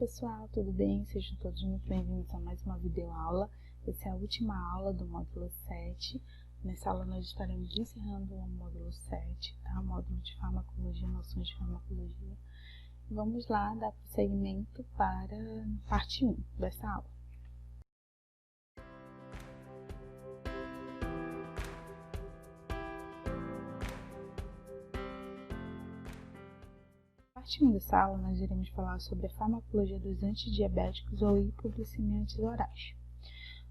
pessoal, tudo bem? Sejam todos muito bem-vindos a mais uma videoaula. Essa é a última aula do módulo 7. Nessa aula nós estaremos encerrando o módulo 7, tá? O módulo de farmacologia, noções de farmacologia. Vamos lá dar prosseguimento para a parte 1 dessa aula. Na parte 1 dessa aula, nós iremos falar sobre a farmacologia dos antidiabéticos ou hipoglicemiantes orais.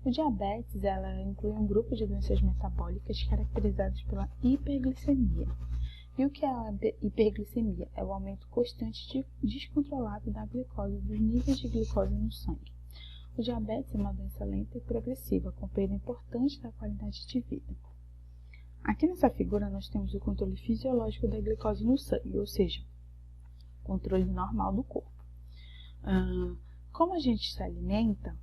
O diabetes, ela inclui um grupo de doenças metabólicas caracterizadas pela hiperglicemia. E o que é a hiperglicemia? É o aumento constante e descontrolado da glicose, dos níveis de glicose no sangue. O diabetes é uma doença lenta e progressiva, com perda importante da qualidade de vida. Aqui nessa figura nós temos o controle fisiológico da glicose no sangue, ou seja, controle normal do corpo. Como a gente se alimenta,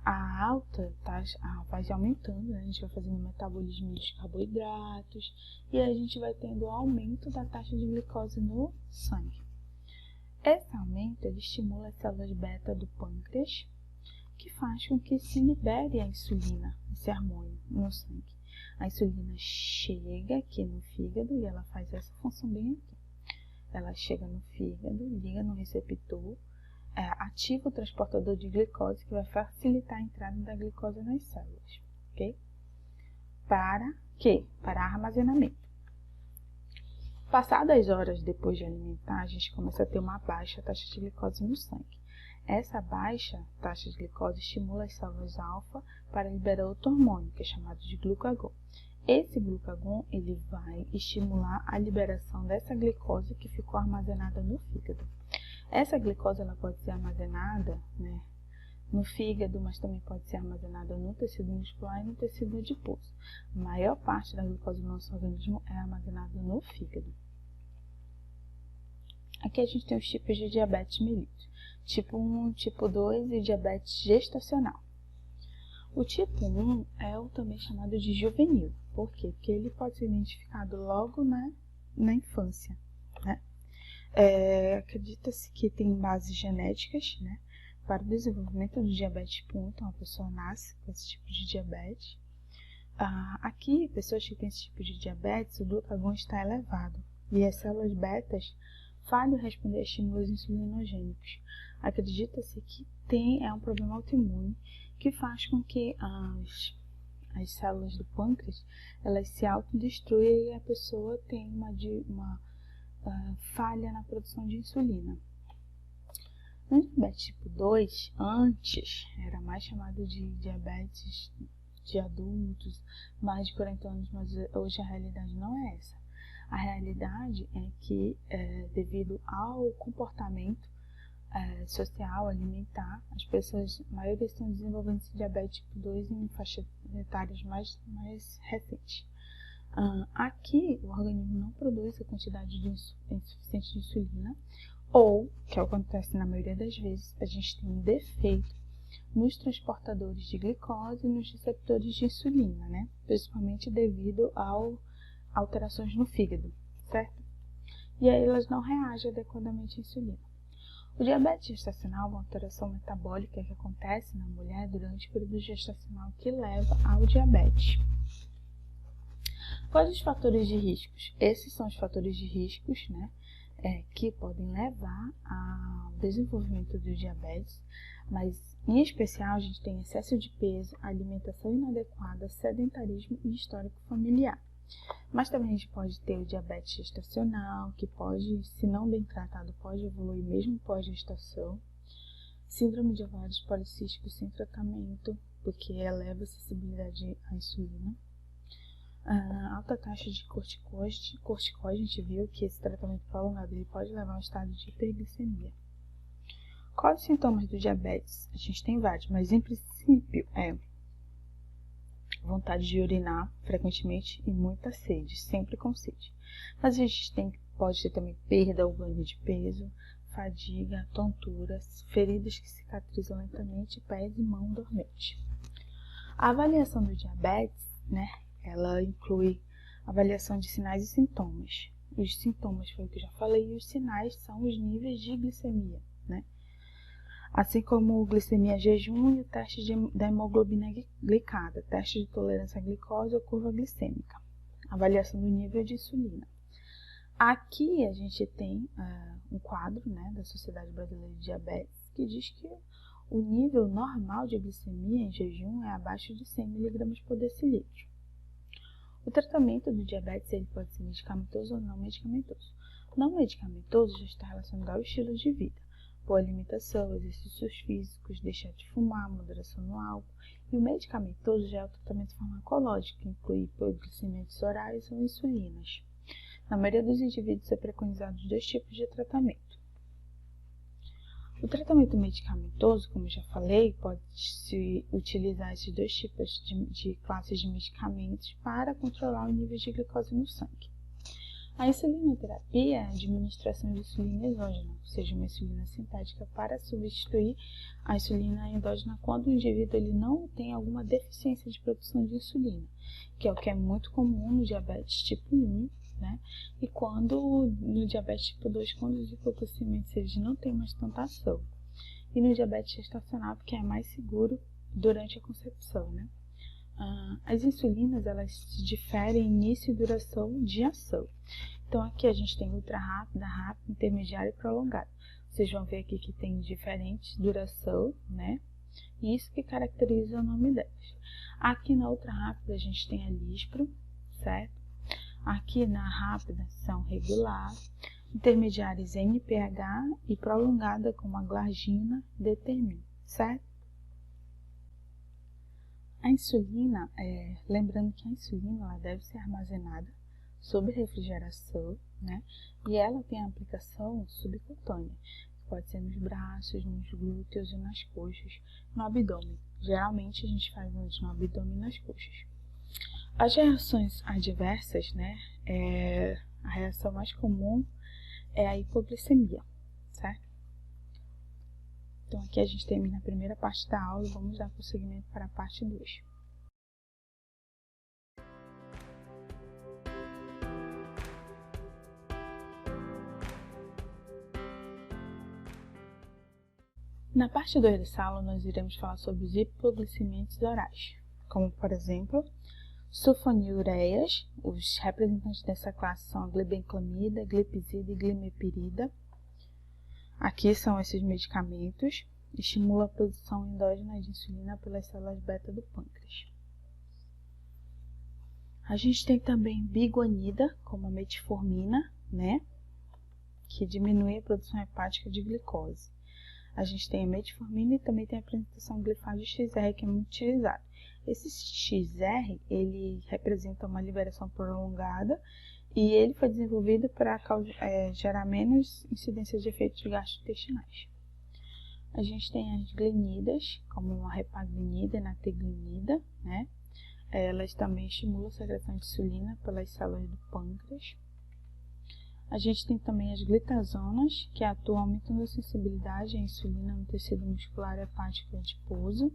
a alta taxa vai aumentando, né? A gente vai fazendo metabolismo dos carboidratos e a gente vai tendo aumento da taxa de glicose no sangue. Esse aumento ele estimula as células beta do pâncreas, que faz com que se libere a insulina, esse hormônio, no sangue. A insulina chega aqui no fígado e ela faz essa função bem aqui. Ela chega no fígado, liga no receptor, ativa o transportador de glicose, que vai facilitar a entrada da glicose nas células, ok? Para quê? Para armazenamento. Passadas as horas depois de alimentar, a gente começa a ter uma baixa taxa de glicose no sangue. Essa baixa taxa de glicose estimula as células alfa para liberar outro hormônio, que é chamado de glucagon. Esse glucagon ele vai estimular a liberação dessa glicose que ficou armazenada no fígado. Essa glicose ela pode ser armazenada, né, no fígado, mas também pode ser armazenada no tecido muscular e no tecido adiposo. A maior parte da glicose do nosso organismo é armazenada no fígado. Aqui a gente tem os tipos de diabetes mellitus. Tipo 1, tipo 2 e diabetes gestacional. O tipo 1 é o também chamado de juvenil. Por quê? Porque ele pode ser identificado logo na infância, né? Acredita-se que tem bases genéticas, né, para o desenvolvimento do diabetes tipo 1, então a pessoa nasce com esse tipo de diabetes. Aqui, pessoas que têm esse tipo de diabetes, o glucagon está elevado e as células betas falham em responder a estímulos insulinogênicos. Acredita-se que é um problema autoimune que faz com que as células do pâncreas elas se autodestruam e a pessoa tem uma falha na produção de insulina. No diabetes tipo 2, antes era mais chamado de diabetes de adultos, mais de 40 anos, mas hoje a realidade não é essa. A realidade é que, devido ao comportamento social, alimentar, as pessoas, a maioria estão desenvolvendo esse diabetes tipo 2 em faixas etárias mais recentes. Aqui, o organismo não produz a quantidade insuficiente de insulina, ou, que acontece na maioria das vezes, a gente tem um defeito nos transportadores de glicose e nos receptores de insulina, né? Principalmente devido a alterações no fígado, certo? E aí elas não reagem adequadamente à insulina. O diabetes gestacional é uma alteração metabólica que acontece na mulher durante o período gestacional que leva ao diabetes. Quais os fatores de riscos? Esses são os fatores de riscos, né, que podem levar ao desenvolvimento do diabetes, mas em especial a gente tem excesso de peso, alimentação inadequada, sedentarismo e histórico familiar. Mas também a gente pode ter o diabetes gestacional, que pode, se não bem tratado, pode evoluir mesmo pós-gestação. Síndrome de ovários policísticos sem tratamento, porque eleva a sensibilidade à insulina. Alta taxa de corticoide, a gente viu que esse tratamento prolongado ele pode levar a um estado de hiperglicemia. Quais os sintomas do diabetes? A gente tem vários, mas em princípio é vontade de urinar frequentemente e muita sede, sempre com sede. Mas a gente pode ter também perda ou ganho de peso, fadiga, tonturas, feridas que cicatrizam lentamente, pés e mão dormente. A avaliação do diabetes, né, ela inclui avaliação de sinais e sintomas. Os sintomas foi o que eu já falei e os sinais são os níveis de glicemia, né? assim como glicemia jejum e o teste da hemoglobina glicada, teste de tolerância à glicose ou curva glicêmica, avaliação do nível de insulina. Aqui a gente tem um quadro, né, da Sociedade Brasileira de Diabetes que diz que o nível normal de glicemia em jejum é abaixo de 100 mg por decilitro. O tratamento do diabetes ele pode ser medicamentoso ou não medicamentoso. Não medicamentoso já está relacionado ao estilo de vida, boa alimentação, exercícios físicos, deixar de fumar, moderação no álcool. E o medicamentoso já é o tratamento farmacológico, que inclui hipoglicemiantes orais ou insulinas. Na maioria dos indivíduos é preconizado os dois tipos de tratamento. O tratamento medicamentoso, como eu já falei, pode-se utilizar esses dois tipos de classes de medicamentos para controlar o nível de glicose no sangue. A insulinoterapia é a administração de insulina exógena, ou seja, uma insulina sintética para substituir a insulina endógena quando o indivíduo ele não tem alguma deficiência de produção de insulina, que é o que é muito comum no diabetes tipo 1, né? E no diabetes tipo 2, quando os hipoglicemiantes eles não têm mais tanta ação. E no diabetes gestacional, porque é mais seguro durante a concepção, né? As insulinas, elas diferem em início e duração de ação. Então, aqui a gente tem ultra rápida, rápida, intermediária e prolongada. Vocês vão ver aqui que tem diferentes duração, né? E isso que caracteriza o nome delas. Aqui na ultra rápida a gente tem a lispro, certo? Aqui na rápida são regular, intermediárias NPH e prolongada como a glargina, determina, certo? A insulina, lembrando que a insulina ela deve ser armazenada sob refrigeração, né? E ela tem a aplicação subcutânea, pode ser nos braços, nos glúteos e nas coxas, no abdômen. Geralmente a gente faz no abdômen e nas coxas. As reações adversas, né? A reação mais comum é a hipoglicemia, certo? Então aqui a gente termina a primeira parte da aula e vamos dar prosseguimento para a parte 2. Na parte 2 dessa aula, nós iremos falar sobre os hipoglicemiantes orais, como, por exemplo, sulfonilureias. Os representantes dessa classe são a glibenclamida, glipizida e glimepirida. Aqui são esses medicamentos, estimulam a produção endógena de insulina pelas células beta do pâncreas. A gente tem também biguanida, como a metformina, né, que diminui a produção hepática de glicose. A gente tem a metformina e também tem a apresentação glifado XR, que é muito utilizado. Esse XR, ele representa uma liberação prolongada e ele foi desenvolvido para gerar menos incidência de efeitos gastrointestinais. A gente tem as glinidas, como a repaglinida e nateglinida, né? Elas também estimulam a secreção de insulina pelas células do pâncreas. A gente tem também as glitazonas, que atuam aumentando a sensibilidade à insulina no tecido muscular hepático adiposo.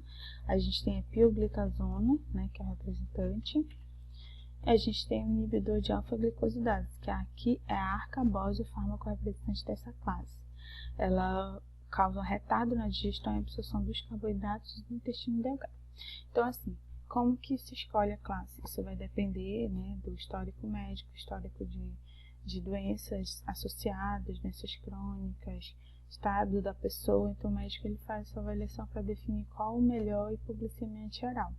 A gente tem a pioglitazona, né, que é o representante. A gente tem o inibidor de alfa-glicosidase, que aqui é a arcabose, o fármaco representante dessa classe. Ela causa retardo na digestão e absorção dos carboidratos do intestino delgado. Então, assim, como que se escolhe a classe? Isso vai depender, né, do histórico médico, histórico de doenças associadas, doenças crônicas, estado da pessoa. Então o médico ele faz essa avaliação para definir qual o melhor hipoglicemiante oral.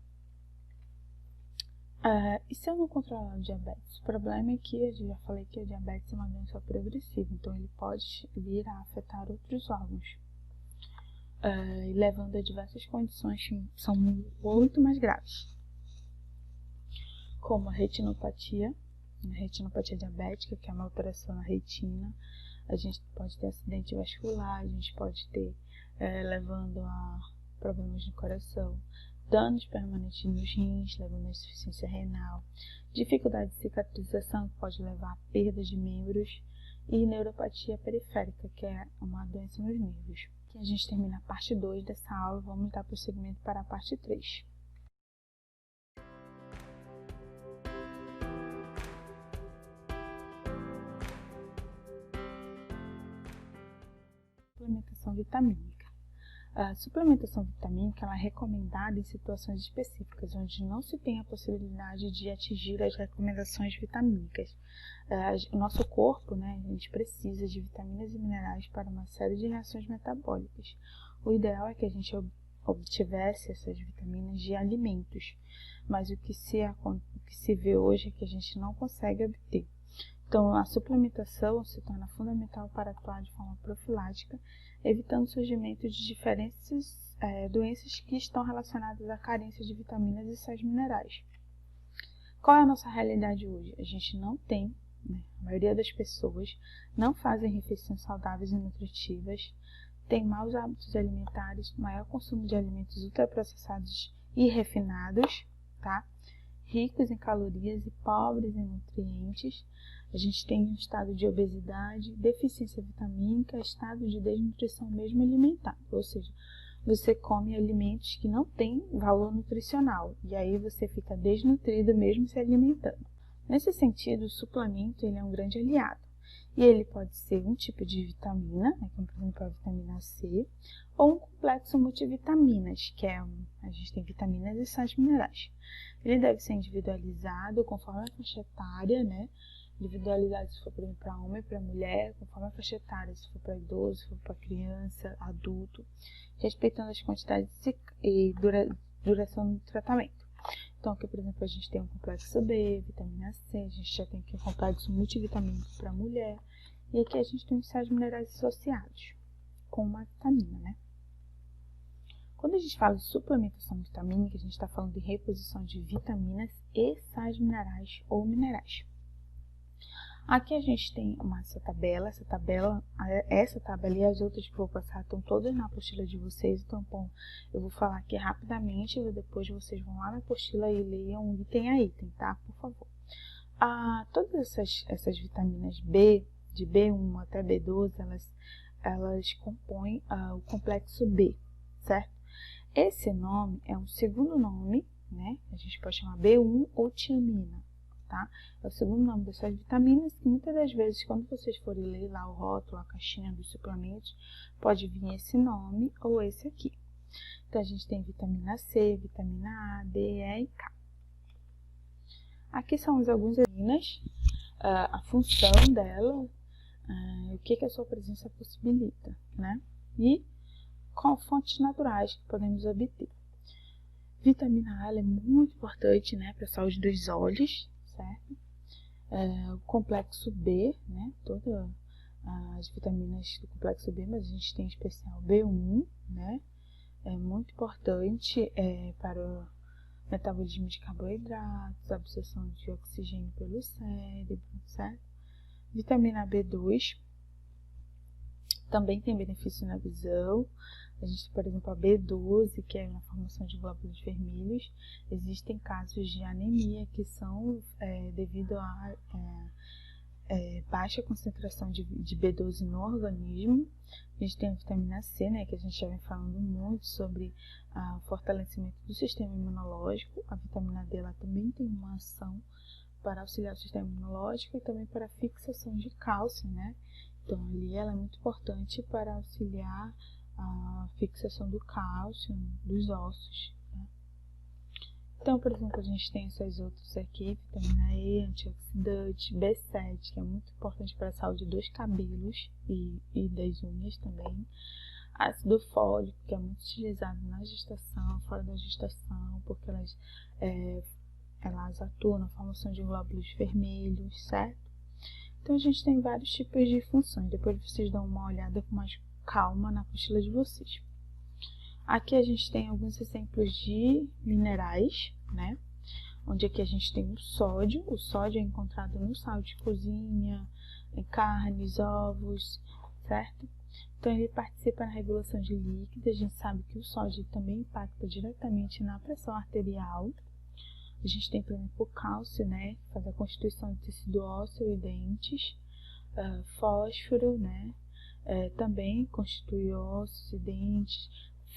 E se eu não controlar o diabetes? O problema é que eu já falei que o diabetes é uma doença progressiva, então ele pode vir a afetar outros órgãos, levando a diversas condições que são muito mais graves, como a retinopatia diabética, que é uma alteração na retina. A gente pode ter acidente vascular, a gente pode ter levando a problemas no coração, danos permanentes nos rins, levando a insuficiência renal, dificuldade de cicatrização, que pode levar a perda de membros, e neuropatia periférica, que é uma doença nos nervos. Aqui a gente termina a parte 2 dessa aula, vamos dar prosseguimento para a parte 3. Suplementação vitamínica. A suplementação vitamínica ela é recomendada em situações específicas, onde não se tem a possibilidade de atingir as recomendações vitamínicas. O nosso corpo, né, a gente precisa de vitaminas e minerais para uma série de reações metabólicas. O ideal é que a gente obtivesse essas vitaminas de alimentos, mas o que se vê hoje é que a gente não consegue obter. Então, a suplementação se torna fundamental para atuar de forma profilática, evitando o surgimento de diferentes doenças que estão relacionadas à carência de vitaminas e sais minerais. Qual é a nossa realidade hoje? A gente não tem, né, a maioria das pessoas não fazem refeições saudáveis e nutritivas, tem maus hábitos alimentares, maior consumo de alimentos ultraprocessados e refinados, tá? Ricos em calorias e pobres em nutrientes. A gente tem um estado de obesidade, deficiência vitamínica, estado de desnutrição mesmo alimentar, ou seja, você come alimentos que não têm valor nutricional e aí você fica desnutrido mesmo se alimentando. Nesse sentido, o suplemento ele é um grande aliado e ele pode ser um tipo de vitamina, né, como por exemplo a vitamina C, ou um complexo multivitaminas, que a gente tem vitaminas e sais minerais. Ele deve ser individualizado conforme a faixa etária, né? Individualizado se for para homem e para mulher, conforme a faixa etária, se for para idoso, se for para criança, adulto, respeitando as quantidades e duração do tratamento. Então, aqui, por exemplo, a gente tem um complexo B, vitamina C, a gente já tem aqui um complexo multivitamínico para mulher, e aqui a gente tem os sais minerais associados com uma vitamina, né? Quando a gente fala de suplementação vitamínica, a gente está falando de reposição de vitaminas e sais minerais ou minerais. Aqui a gente tem essa tabela e as outras que eu vou passar estão todas na apostila de vocês, então bom, eu vou falar aqui rapidamente e depois vocês vão lá na apostila e leiam item a item, tá? Por favor. Todas essas vitaminas B, de B1 até B12, elas compõem o complexo B, certo? Esse nome é um segundo nome, né? A gente pode chamar B1 ou tiamina. Tá? É o segundo nome dessas vitaminas que muitas das vezes, quando vocês forem ler lá o rótulo, a caixinha dos suplementos, pode vir esse nome ou esse aqui. Então, a gente tem vitamina C, vitamina A, D, E e K. Aqui são algumas vitaminas, a função dela, o que a sua presença possibilita, né? E com fontes naturais que podemos obter. Vitamina A é muito importante, né, para a saúde dos olhos, certo? O complexo B, né, todas as vitaminas do complexo B, mas a gente tem em especial B1, né, é muito importante para o metabolismo de carboidratos, absorção de oxigênio pelo cérebro, certo? Vitamina B2 também tem benefício na visão. A gente tem, por exemplo, a B12, que é na formação de glóbulos vermelhos. Existem casos de anemia que são devido a baixa concentração de B12 no organismo. A gente tem a vitamina C, né, que a gente já vem falando muito sobre o fortalecimento do sistema imunológico. A vitamina D ela também tem uma ação para auxiliar o sistema imunológico e também para a fixação de cálcio, né? Então, ali ela é muito importante para auxiliar a fixação do cálcio dos ossos, né? Então, por exemplo, a gente tem essas outras aqui, vitamina E, antioxidante, B7, que é muito importante para a saúde dos cabelos e das unhas também. Ácido fólico, que é muito utilizado na gestação, fora da gestação, porque elas atuam na formação de glóbulos vermelhos, certo? Então, a gente tem vários tipos de funções. Depois vocês dão uma olhada com mais calma na apostila de vocês. Aqui a gente tem alguns exemplos de minerais, né? Onde aqui a gente tem o sódio. O sódio é encontrado no sal de cozinha, em carnes, ovos, certo? Então, ele participa na regulação de líquidos. A gente sabe que o sódio também impacta diretamente na pressão arterial. A gente tem, por exemplo, o cálcio, né, que faz a constituição de tecido ósseo e dentes. Fósforo, né, também constitui ossos e dentes.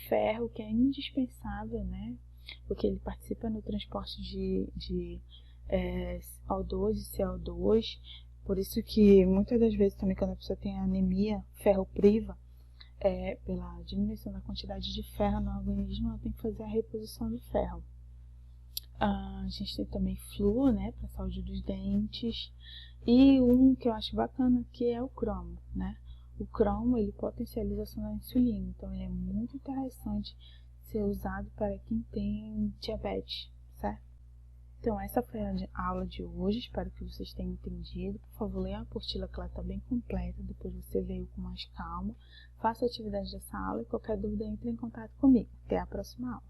Ferro, que é indispensável, né, porque ele participa no transporte de O2 e CO2. Por isso que, muitas das vezes, também quando a pessoa tem anemia, ferro priva, pela diminuição da quantidade de ferro no organismo, ela tem que fazer a reposição do ferro. A gente tem também flúor, né, para a saúde dos dentes. E um que eu acho bacana que é o cromo, né? O cromo, ele potencializa a ação da insulina, então ele é muito interessante ser usado para quem tem diabetes, certo? Então essa foi a aula de hoje, espero que vocês tenham entendido. Por favor, leiam a apostila que ela está bem completa, depois você leia com mais calma. Faça a atividade dessa aula e qualquer dúvida entre em contato comigo. Até a próxima aula.